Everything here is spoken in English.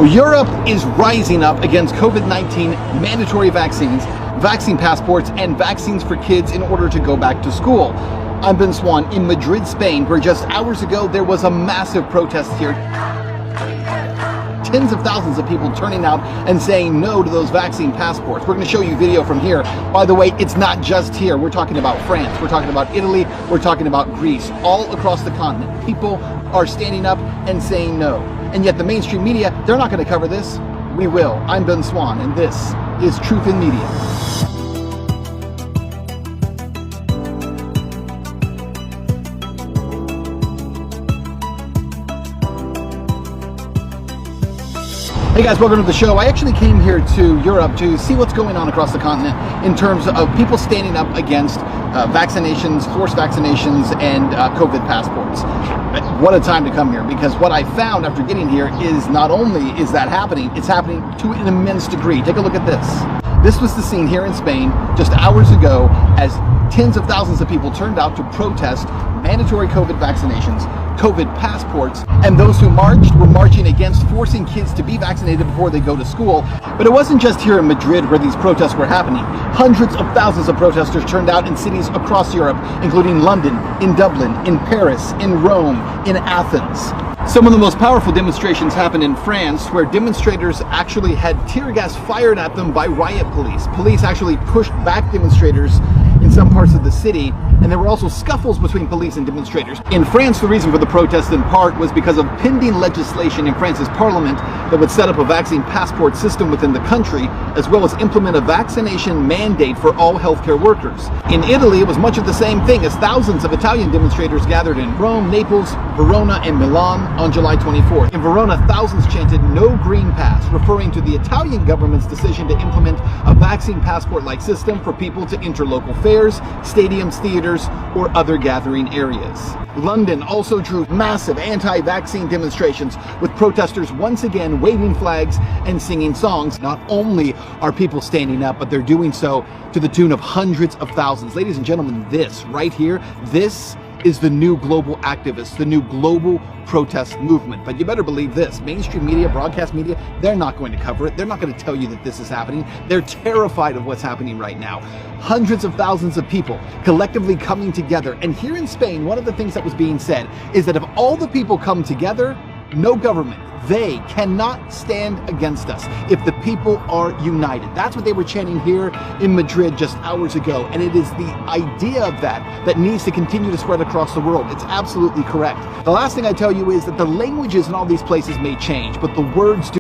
Europe is rising up against COVID-19 mandatory vaccines, vaccine passports, and vaccines for kids in order to go back to school. I'm Ben Swan in Madrid, Spain, where just hours ago there was a massive protest here. Tens of thousands of people turning out and saying no to those vaccine passports. We're going to show you video from here. By the way, it's not just here. We're talking about France, we're talking about Italy, we're talking about Greece, all across the continent. People are standing up and saying no. And yet the mainstream media, they're not going to cover this. We will. I'm Ben Swan, and this is Truth in Media. Hey guys, welcome to the show. I actually came here to Europe to see what's going on across the continent in terms of people standing up against vaccinations, forced vaccinations, and COVID passports. What a time to come here, because what I found after getting here is not only is that happening, it's happening to an immense degree. Take a look at this. This was the scene here in Spain just hours ago as tens of thousands of people turned out to protest mandatory COVID vaccinations, COVID passports, and those who marched were marching against forcing kids to be vaccinated before they go to school. But it wasn't just here in Madrid where these protests were happening. Hundreds of thousands of protesters turned out in cities across Europe, including London, in Dublin, in Paris, in Rome, in Athens. Some of the most powerful demonstrations happened in France, where demonstrators actually had tear gas fired at them by riot police. Police actually pushed back demonstrators in some parts of the city, and there were also scuffles between police and demonstrators. In France, the reason for the protest in part was because of pending legislation in France's parliament that would set up a vaccine passport system within the country, as well as implement a vaccination mandate for all healthcare workers. In Italy, it was much of the same thing, as thousands of Italian demonstrators gathered in Rome, Naples, Verona, and Milan on July 24th. In Verona, thousands chanted "No Green Pass," referring to the Italian government's decision to implement a vaccine passport-like system for people to enter local fairs, stadiums, theaters, or other gathering areas. London also drew massive anti-vaccine demonstrations, with protesters once again waving flags and singing songs. Not only are people standing up, but they're doing so to the tune of hundreds of thousands. Ladies and gentlemen, this right here, this is the new global activists, the new global protest movement. But you better believe this, mainstream media, broadcast media, they're not going to cover it. They're not going to tell you that this is happening. They're terrified of what's happening right now. Hundreds of thousands of people collectively coming together. And here in Spain, one of the things that was being said is that if all the people come together, no government, they cannot stand against us if the people are united. That's what they were chanting here in Madrid just hours ago. And it is the idea of that needs to continue to spread across the world. It's absolutely correct. The last thing I tell you is that the languages in all these places may change, but the words do